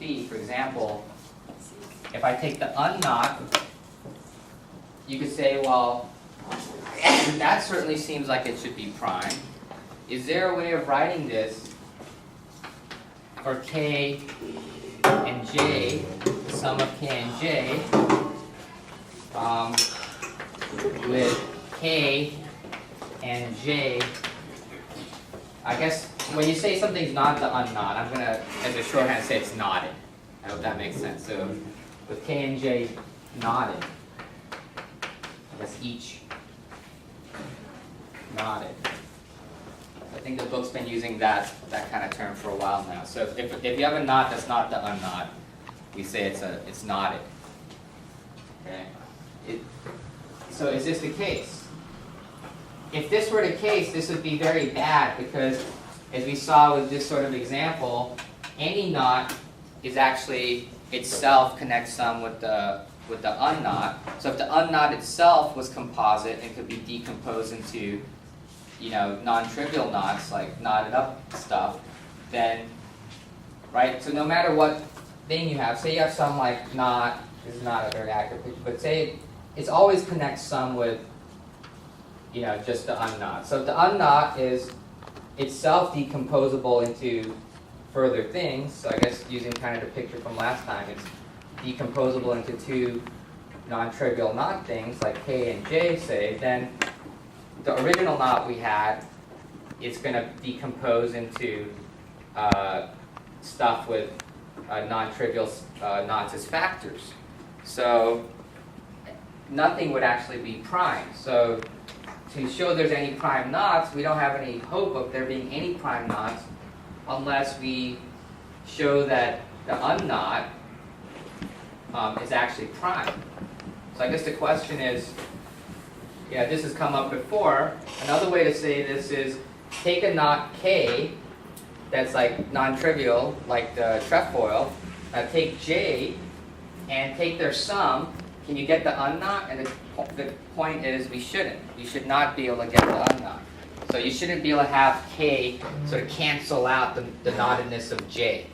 be. For example, if I take the unknot, you could say, well, that certainly seems like it should be prime. Is there a way of writing this for k and j, the sum of k and j, with k and j? I guess when you say something's not the unknot, I'm going to, as a shorthand, say it's knotted. I hope that makes sense. So with k and j knotted, I guess each knotted. I think the book's been using that kind of term for a while now. So if you have a knot that's not the unknot, we say it's knotted. Okay. So is this the case? If this were the case, this would be very bad because, as we saw with this sort of example, any knot is actually itself connects some with the unknot. So if the unknot itself was composite and could be decomposed into, non-trivial knots like knotted up stuff, then, right? So no matter what thing you have, say you have some like knot. This is not a very accurate picture, but say it's always connects some with, just the unknot. So if the unknot is itself decomposable into further things, so I guess using kind of the picture from last time, it's decomposable into two non-trivial knot things like k and j, say, then the original knot we had is going to decompose into stuff with non-trivial knots as factors. So nothing would actually be prime. So to show there's any prime knots, we don't have any hope of there being any prime knots unless we show that the unknot is actually prime. So I guess the question is, this has come up before. Another way to say this is take a knot k that's like non-trivial, like the trefoil. Take j and take their sum. Can you get the unknot? And the point is we shouldn't. You should not be able to get the unknot. So you shouldn't be able to have k sort of cancel out the knottedness of j.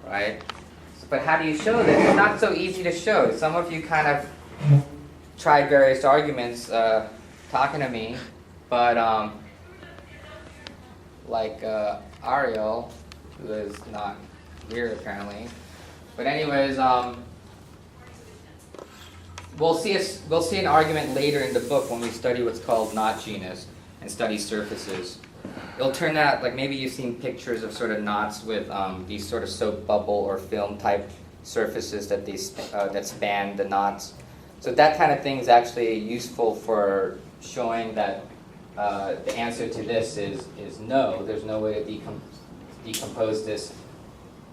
Right? But how do you show this? It's not so easy to show. Some of you kind of tried various arguments talking to me, but like Ariel, who is not here apparently. But anyways, we'll see an argument later in the book when we study what's called knot genus and study surfaces. It'll turn out like maybe you've seen pictures of sort of knots with these sort of soap bubble or film type surfaces that that span the knots. So that kind of thing is actually useful for showing that the answer to this is no. There's no way to decompose this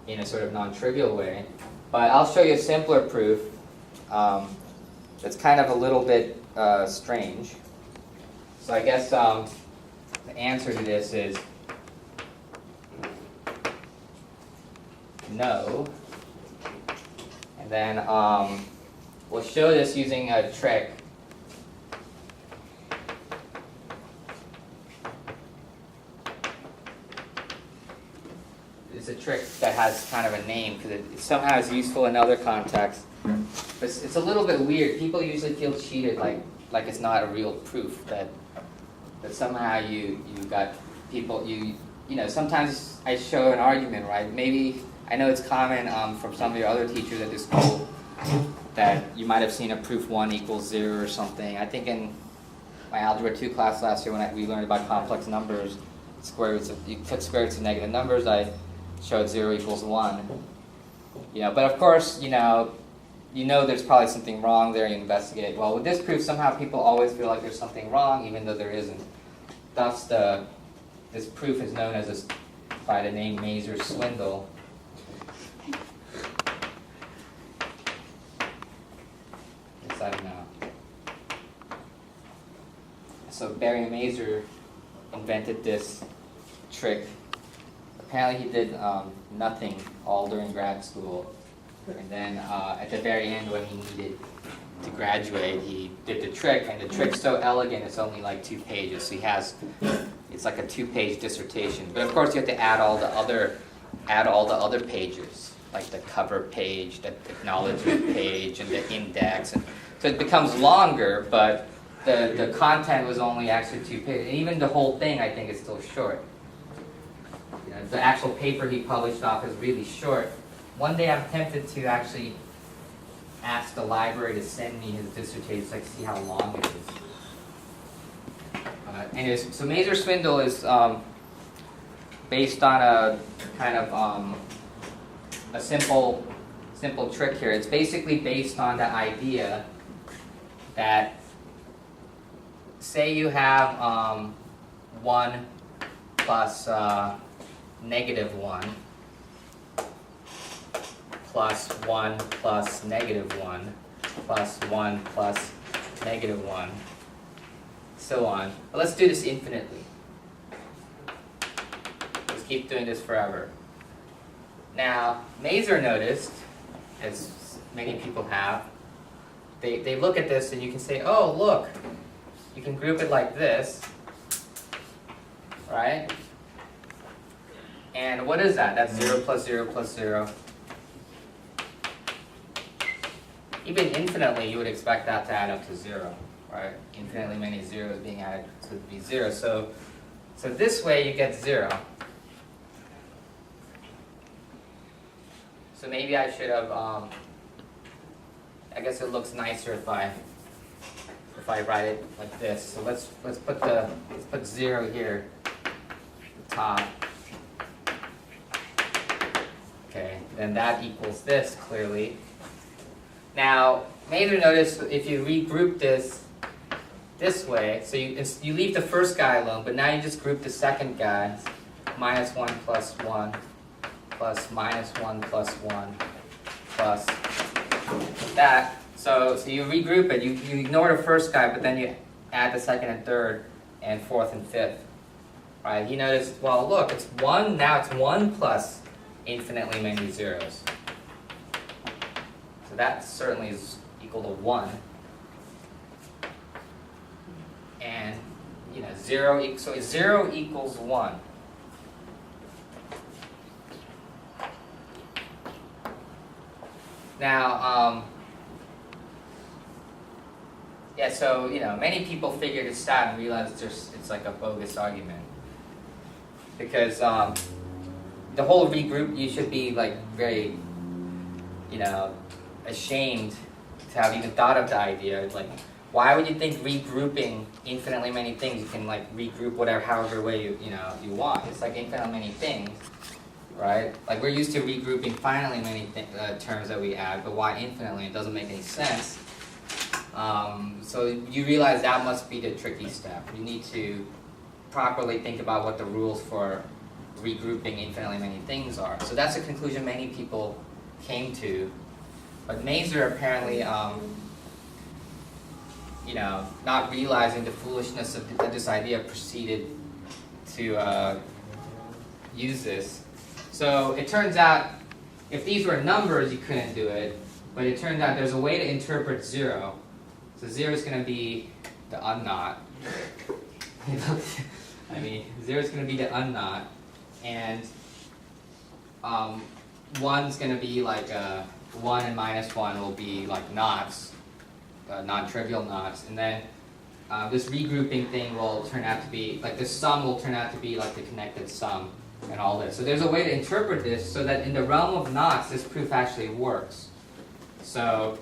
in a sort of non-trivial way. But I'll show you a simpler proof that's kind of a little bit strange. So I guess the answer to this is no. And then we'll show this using a trick. It's a trick that has kind of a name because it somehow is useful in other contexts. But it's a little bit weird. People usually feel cheated, like it's not a real proof that somehow you got people sometimes I show an argument, right? Maybe I know it's common from some of your other teachers at this school that you might have seen a proof 1 equals 0 or something. I think in my Algebra 2 class last year when we learned about complex numbers, you put square roots of negative numbers, I showed 0 equals 1. But of course, there's probably something wrong there, you investigate. Well, with this proof, somehow people always feel like there's something wrong, even though there isn't. Thus, this proof is known as by the name Mazur's swindle. Yes, I don't know. So Barry Mazur invented this trick. Apparently he did nothing all during grad school. And then at the very end when he needed to graduate, he did the trick, and the trick's so elegant it's only like 2 pages. So it's like a 2-page dissertation. But of course you have to add all the other pages. like the cover page, the acknowledgement page, and the index. And so it becomes longer, but the content was only actually 2 pages. And even the whole thing, I think, is still short. You know, the actual paper he published off is really short. One day I'm tempted to actually ask the library to send me his dissertation so I can see how long it is. Anyways, so Mazur swindle is based on a kind of a simple trick here. It's basically based on the idea that, say you have 1 plus -1 plus 1 plus -1 plus 1 plus -1, so on. But let's do this infinitely. Let's keep doing this forever. Now, Mazur noticed, as many people have, they look at this and you can say, oh, look, you can group it like this, right? And what is that? That's 0 plus 0 plus 0. Even infinitely, you would expect that to add up to 0, right? Infinitely many zeros being added to be 0. So this way you get 0. So maybe I should have, I guess it looks nicer if I write it like this. So let's put 0 here at the top. Okay, then that equals this clearly. Now, Mazur noticed if you regroup this way, so you leave the first guy alone, but now you just group the second guy, -1 plus 1 plus -1 plus 1 plus that. So you regroup it. You ignore the first guy, but then you add the second and third and fourth and fifth. Right? You notice, well, look, it's 1. Now it's 1 plus infinitely many zeros. So that certainly is equal to 1. And, you know, 0, so 0 equals 1. Now, yeah, so, you know, many people figure this out and realize it's like a bogus argument. Because the whole regroup, you should be like very, you know, ashamed to have even thought of the idea. Like, why would you think regrouping infinitely many things, you can like regroup whatever, however way you want. It's like infinitely many things, right? Like we're used to regrouping finitely many terms that we add, but why infinitely? It doesn't make any sense. So you realize that must be the tricky step. You need to properly think about what the rules for regrouping infinitely many things are. So that's a conclusion many people came to. But Mazur apparently, you know, not realizing the foolishness of this idea, proceeded to use this. So it turns out, if these were numbers, you couldn't do it. But it turns out there's a way to interpret 0. So 0 is going to be the unknot. I mean, 0 is going to be the unknot. And 1 is going to be like 1 and -1 will be like knots, non-trivial knots. And then this regrouping thing will turn out to be, like the sum will turn out to be like the connected sum and all this. So there's a way to interpret this so that in the realm of knots, this proof actually works. So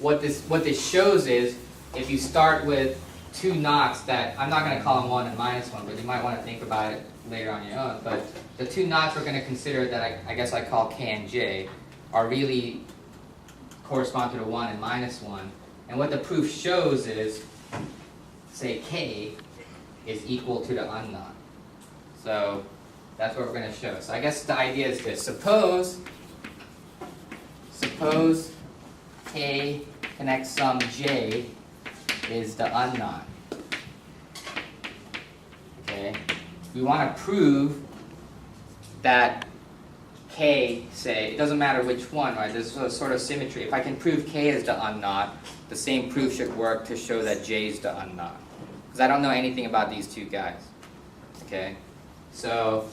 what this shows is, if you start with 2 knots that, I'm not going to call them 1 and -1, but you might want to think about it later on your own. But the 2 knots we're going to consider that I guess I call K and J are really correspond to the 1 and -1. And what the proof shows is, say K is equal to the unknot. So that's what we're going to show. So I guess the idea is this. Suppose K connects sum J is the unknot. Okay? We want to prove that K, say, it doesn't matter which one, right? There's a sort of symmetry. If I can prove K is the unknot, the same proof should work to show that J is the unknot. Because I don't know anything about these 2 guys. Okay? So